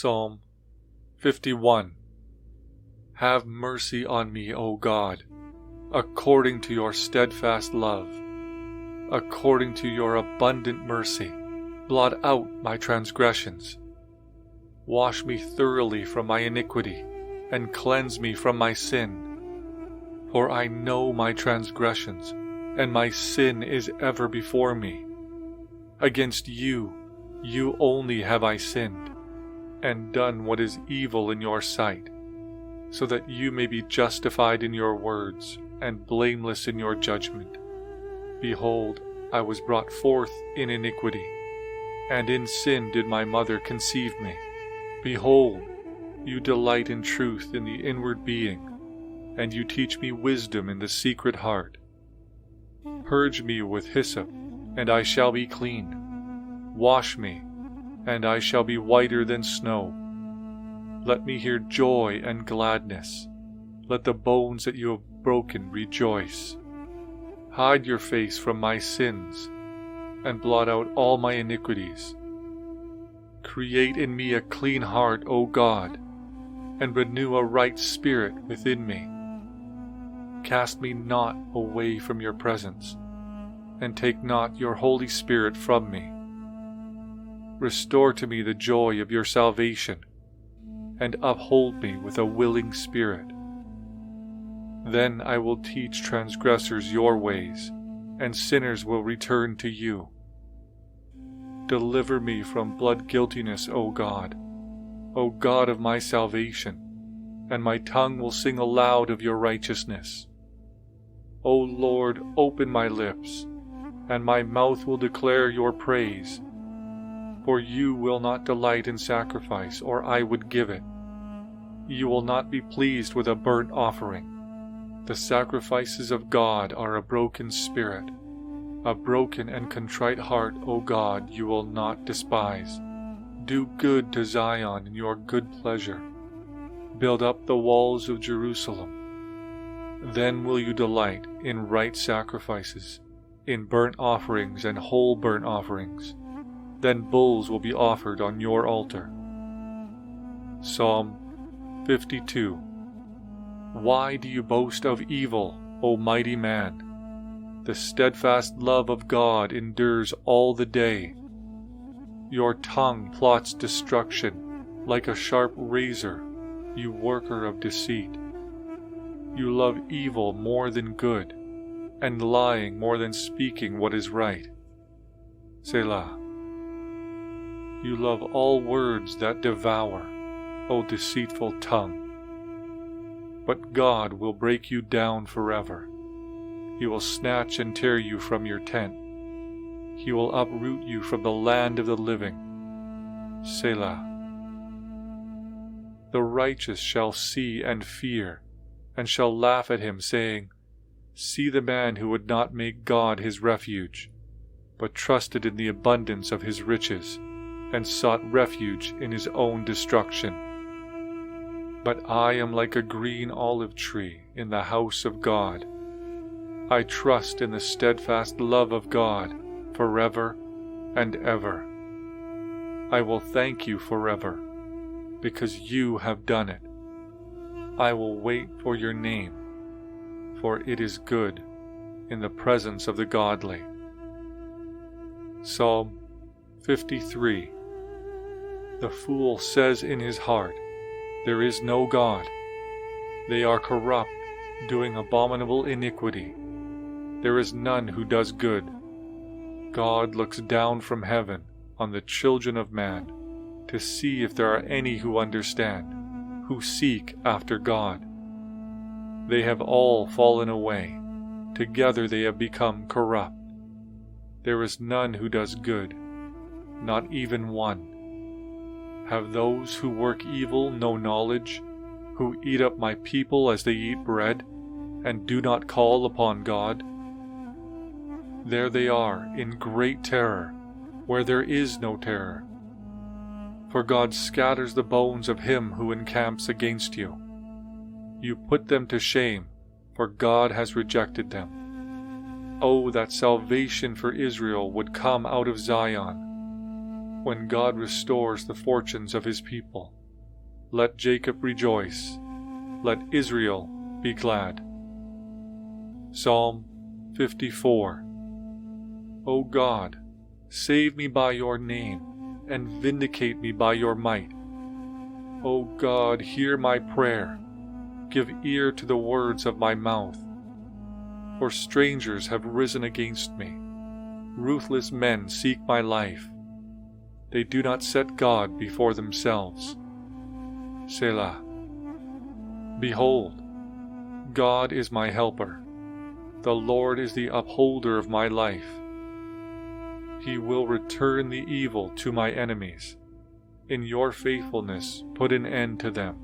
Psalm 51. Have mercy on me, O God, according to your steadfast love. According to your abundant mercy, blot out my transgressions. Wash me thoroughly from my iniquity, and cleanse me from my sin. For I know my transgressions, and my sin is ever before me. Against you, you only have I sinned, and done what is evil in your sight, so that you may be justified in your words, and blameless in your judgment. Behold, I was brought forth in iniquity, and in sin did my mother conceive me. Behold, you delight in truth in the inward being, and you teach me wisdom in the secret heart. Purge me with hyssop, and I shall be clean. Wash me, and I shall be whiter than snow. Let me hear joy and gladness. Let the bones that you have broken rejoice. Hide your face from my sins, and blot out all my iniquities. Create in me a clean heart, O God, and renew a right spirit within me. Cast me not away from your presence, and take not your Holy Spirit from me. Restore to me the joy of your salvation, and uphold me with a willing spirit. Then I will teach transgressors your ways, and sinners will return to you. Deliver me from blood guiltiness, O God of my salvation, and my tongue will sing aloud of your righteousness. O Lord, open my lips, and my mouth will declare your praise. For you will not delight in sacrifice, or I would give it. You will not be pleased with a burnt offering. The sacrifices of God are a broken spirit. A broken and contrite heart, O God, you will not despise. Do good to Zion in your good pleasure. Build up the walls of Jerusalem. Then will you delight in right sacrifices, in burnt offerings and whole burnt offerings. Then bulls will be offered on your altar. Psalm 52. Why do you boast of evil, O mighty man? The steadfast love of God endures all the day. Your tongue plots destruction like a sharp razor, you worker of deceit. You love evil more than good, and lying more than speaking what is right. Selah. You love all words that devour, O deceitful tongue. But God will break you down forever. He will snatch and tear you from your tent. He will uproot you from the land of the living. Selah. The righteous shall see and fear, and shall laugh at him, saying, See the man who would not make God his refuge, but trusted in the abundance of his riches, and sought refuge in his own destruction. But I am like a green olive tree in the house of God. I trust in the steadfast love of God forever and ever. I will thank you forever, because you have done it. I will wait for your name, for it is good in the presence of the godly. Psalm 53. The fool says in his heart, There is no God. They are corrupt, doing abominable iniquity. There is none who does good. God looks down from heaven on the children of man, to see if there are any who understand, who seek after God. They have all fallen away. Together they have become corrupt. There is none who does good, not even one. Have those who work evil no knowledge, who eat up my people as they eat bread, and do not call upon God? There they are in great terror, where there is no terror. For God scatters the bones of him who encamps against you. You put them to shame, for God has rejected them. Oh, that salvation for Israel would come out of Zion. when God restores the fortunes of his people. Let Jacob rejoice, let Israel be glad. Psalm 54. O God, save me by your name, and vindicate me by your might. O God, hear my prayer. Give ear to the words of my mouth. For strangers have risen against me. Ruthless men seek my life. They do not set God before themselves. Selah. Behold, God is my helper. The Lord is the upholder of my life. He will return the evil to my enemies. In your faithfulness put an end to them.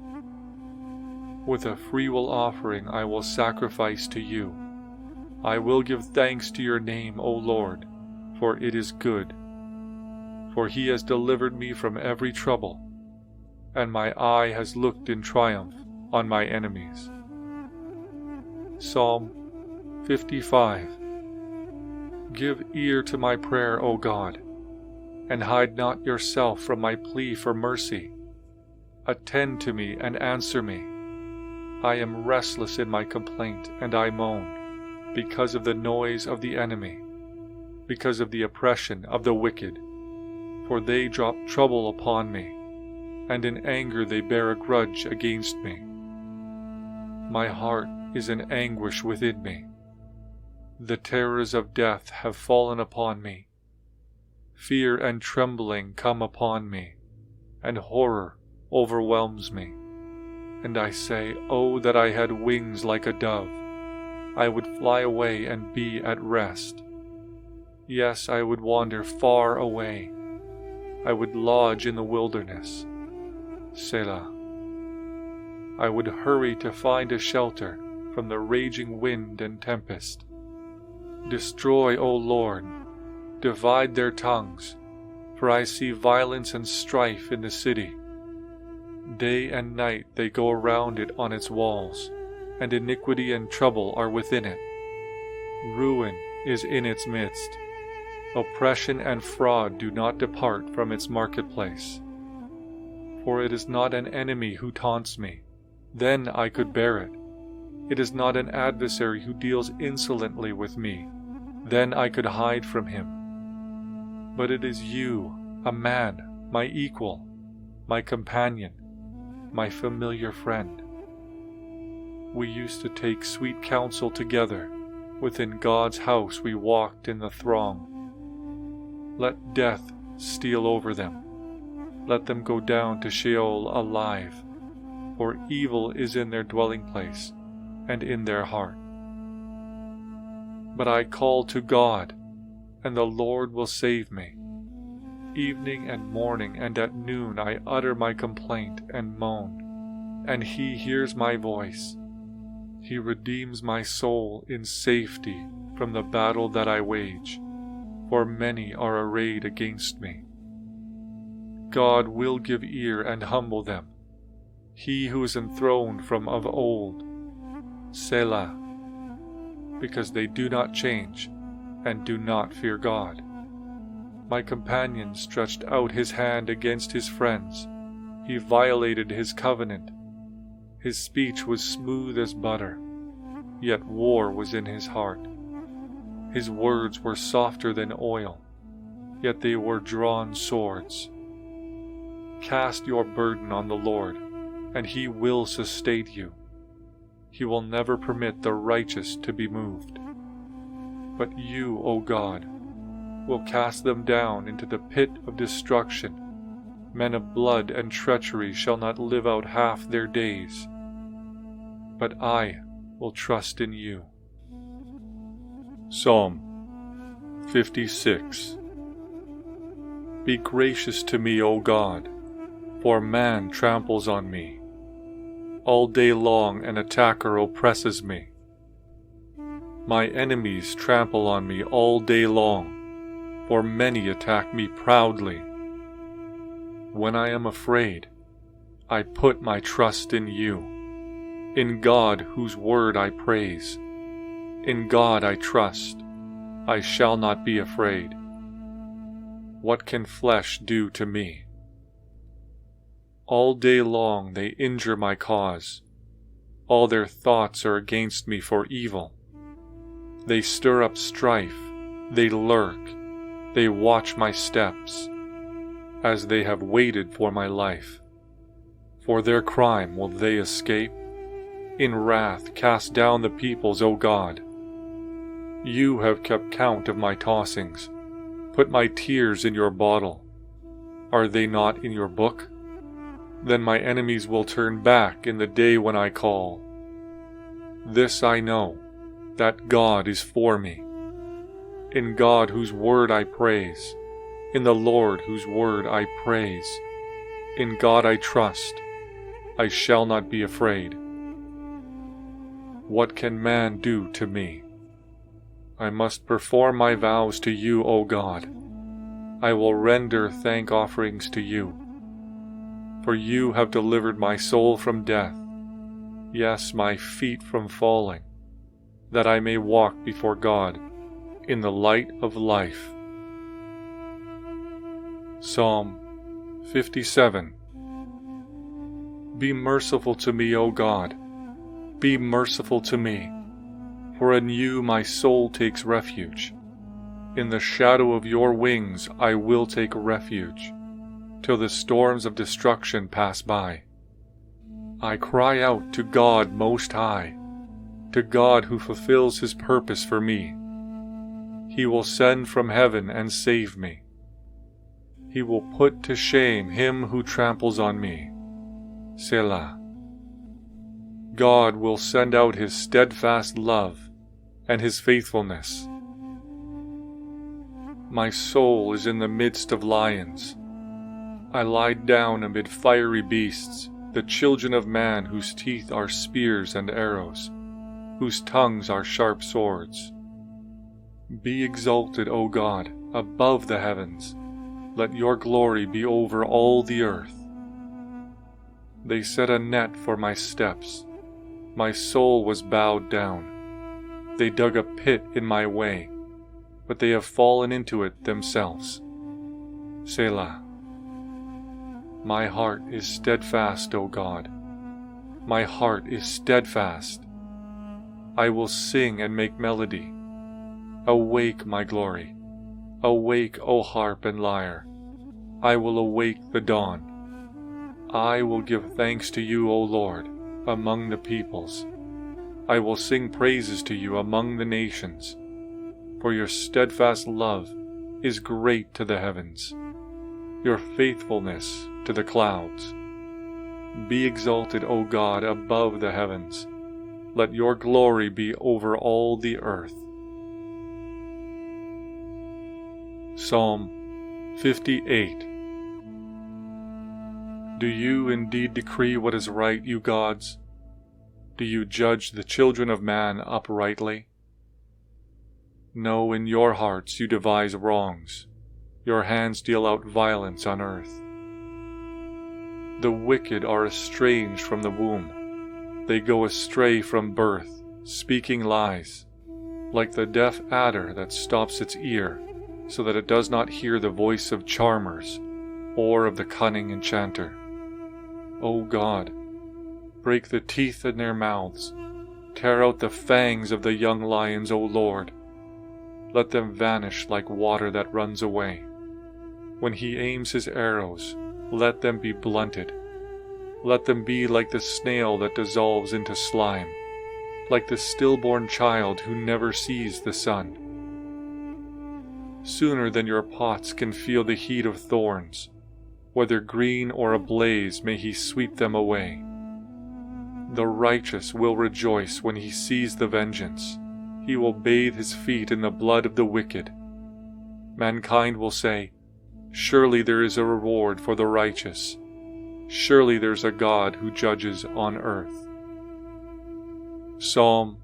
With a freewill offering I will sacrifice to you. I will give thanks to your name, O Lord, for it is good. For he has delivered me from every trouble, and my eye has looked in triumph on my enemies. Psalm 55. Give ear to my prayer, O God, and hide not yourself from my plea for mercy. Attend to me and answer me. I am restless in my complaint, and I moan, because of the noise of the enemy, because of the oppression of the wicked. For they drop trouble upon me, and in anger they bear a grudge against me. My heart is in anguish within me. The terrors of death have fallen upon me. Fear and trembling come upon me, and horror overwhelms me. And I say, Oh, that I had wings like a dove! I would fly away and be at rest. Yes, I would wander far away. I would lodge in the wilderness. Selah. I would hurry to find a shelter from the raging wind and tempest. Destroy, O Lord, divide their tongues, for I see violence and strife in the city. Day and night they go around it on its walls, and iniquity and trouble are within it. Ruin is in its midst. Oppression and fraud do not depart from its marketplace. For it is not an enemy who taunts me, then I could bear it. It is not an adversary who deals insolently with me, then I could hide from him. But it is you, a man, my equal, my companion, my familiar friend. We used to take sweet counsel together. Within God's house we walked in the throng. Let death steal over them. Let them go down to Sheol alive, for evil is in their dwelling place and in their heart. But I call to God, and the Lord will save me. Evening and morning and at noon I utter my complaint and moan, and he hears my voice. He redeems my soul in safety from the battle that I wage, for many are arrayed against me. God will give ear and humble them, he who is enthroned from of old. Selah, because they do not change and do not fear God. My companion stretched out his hand against his friends. He violated his covenant. His speech was smooth as butter, yet war was in his heart. His words were softer than oil, yet they were drawn swords. Cast your burden on the Lord, and he will sustain you. He will never permit the righteous to be moved. But you, O God, will cast them down into the pit of destruction. Men of blood and treachery shall not live out half their days. But I will trust in you. Psalm 56. Be gracious to me, O God, for man tramples on me. All day long an attacker oppresses me. My enemies trample on me all day long, for many attack me proudly. When I am afraid, I put my trust in you, in God whose word I praise. In God I trust, I shall not be afraid. What can flesh do to me? All day long they injure my cause. All their thoughts are against me for evil. They stir up strife, they lurk, they watch my steps, as they have waited for my life. For their crime will they escape? In wrath cast down the peoples, O God. You have kept count of my tossings. Put my tears in your bottle. Are they not in your book? Then my enemies will turn back in the day when I call. This I know, that God is for me. In God whose word I praise, in the Lord whose word I praise. In God I trust, I shall not be afraid. What can man do to me? I must perform my vows to you, O God. I will render thank offerings to you. For you have delivered my soul from death, yes, my feet from falling, that I may walk before God in the light of life. Psalm 57. Be merciful to me, O God. Be merciful to me, for in you my soul takes refuge. In the shadow of your wings I will take refuge, till the storms of destruction pass by. I cry out to God Most High, to God who fulfills his purpose for me. He will send from heaven and save me. He will put to shame him who tramples on me. Selah. God will send out his steadfast love and his faithfulness. My soul is in the midst of lions. I lie down amid fiery beasts, the children of man whose teeth are spears and arrows, whose tongues are sharp swords. Be exalted, O God, above the heavens. Let your glory be over all the earth. They set a net for my steps. My soul was bowed down. They dug a pit in my way, but they have fallen into it themselves. Selah. My heart is steadfast, O God. My heart is steadfast. I will sing and make melody. Awake, my glory. Awake, O harp and lyre. I will awake the dawn. I will give thanks to you, O Lord, among the peoples. I will sing praises to you among the nations, for your steadfast love is great to the heavens, your faithfulness to the clouds. Be exalted, O God, above the heavens. Let your glory be over all the earth. Psalm 58. Do you indeed decree what is right, you gods? Do you judge the children of man uprightly? No, in your hearts you devise wrongs. Your hands deal out violence on earth. The wicked are estranged from the womb. They go astray from birth, speaking lies, like the deaf adder that stops its ear, so that it does not hear the voice of charmers or of the cunning enchanter. O God, break the teeth in their mouths. Tear out the fangs of the young lions, O Lord. Let them vanish like water that runs away. When he aims his arrows, let them be blunted. Let them be like the snail that dissolves into slime, like the stillborn child who never sees the sun. Sooner than your pots can feel the heat of thorns, whether green or ablaze, may he sweep them away. The righteous will rejoice when he sees the vengeance. He will bathe his feet in the blood of the wicked. Mankind will say, surely there is a reward for the righteous. Surely there's a God who judges on earth. Psalm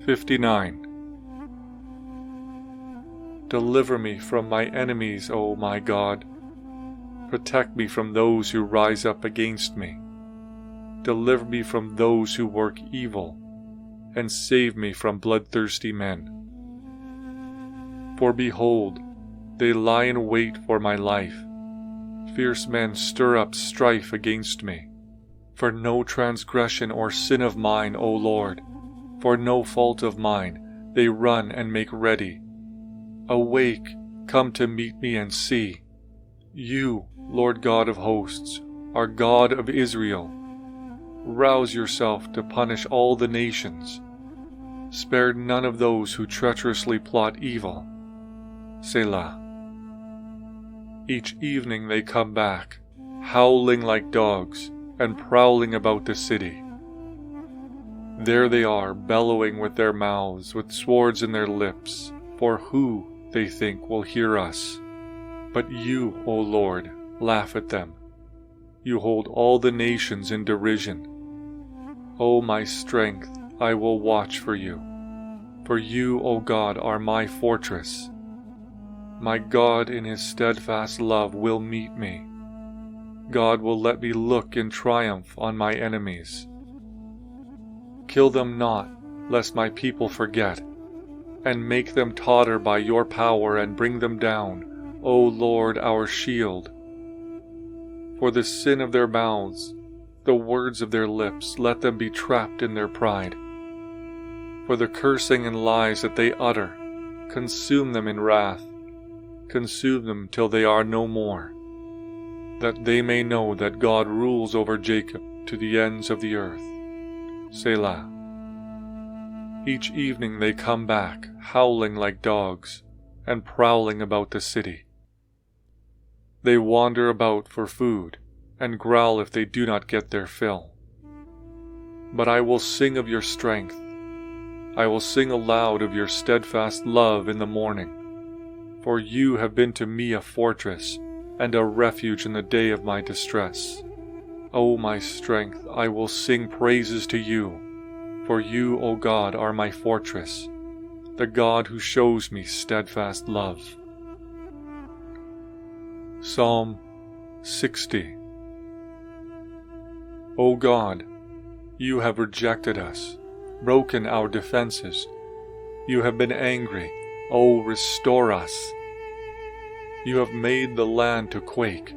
59. Deliver me from my enemies, O my God. Protect me from those who rise up against me. Deliver me from those who work evil, and save me from bloodthirsty men. For behold, They lie in wait for my life. Fierce men stir up strife against me. For no transgression or sin of mine, O Lord, for no fault of mine, they run and make ready. Awake, come to meet me and see. You, Lord God of hosts, are God of Israel. Rouse yourself to punish all the nations. Spare none of those who treacherously plot evil. Selah. Each evening they come back, howling like dogs, and prowling about the city. There they are, bellowing with their mouths, with swords in their lips, for who, they think, will hear us? But you, O Lord, laugh at them. You hold all the nations in derision. O my strength, I will watch for you. For you, O God, are my fortress. My God in his steadfast love will meet me. God will let me look in triumph on my enemies. Kill them not, lest my people forget, and make them totter by your power and bring them down, O Lord, our shield. For the sin of their mouths, the words of their lips, let them be trapped in their pride. For the cursing and lies that they utter, consume them in wrath, consume them till they are no more, that they may know that God rules over Jacob to the ends of the earth. Selah. Each evening they come back, howling like dogs, and prowling about the city. They wander about for food, and growl if they do not get their fill. But I will sing of your strength. I will sing aloud of your steadfast love in the morning. For you have been to me a fortress, and a refuge in the day of my distress. O my strength, I will sing praises to you. For you, O God, are my fortress, the God who shows me steadfast love. Psalm 60. O God, you have rejected us, broken our defenses. You have been angry. O restore us. You have made the land to quake.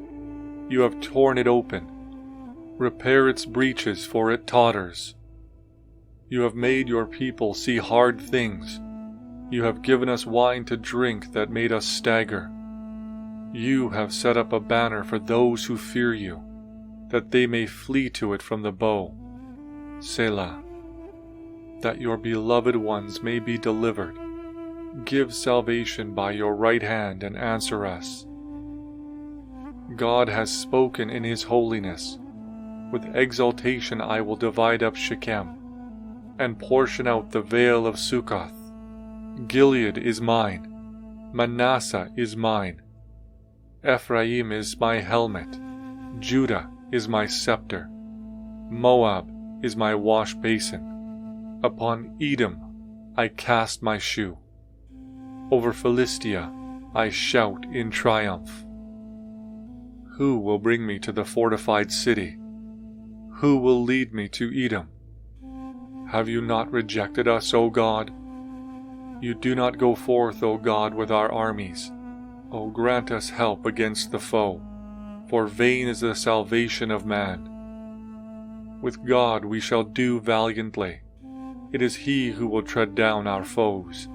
You have torn it open. Repair its breaches, for it totters. You have made your people see hard things. You have given us wine to drink that made us stagger. You have set up a banner for those who fear you, that they may flee to it from the bow. Selah. That your beloved ones may be delivered. Give salvation by your right hand and answer us. God has spoken in his holiness. With exultation I will divide up Shechem, and portion out the vale of Succoth. Gilead is mine, Manasseh is mine. Ephraim is my helmet, Judah is my scepter. Moab is my wash basin. Upon Edom I cast my shoe. Over Philistia I shout in triumph. Who will bring me to the fortified city? Who will lead me to Edom? Have you not rejected us, O God? You do not go forth, O God, with our armies. O grant us help against the foe, for vain is the salvation of man. With God we shall do valiantly. It is he who will tread down our foes.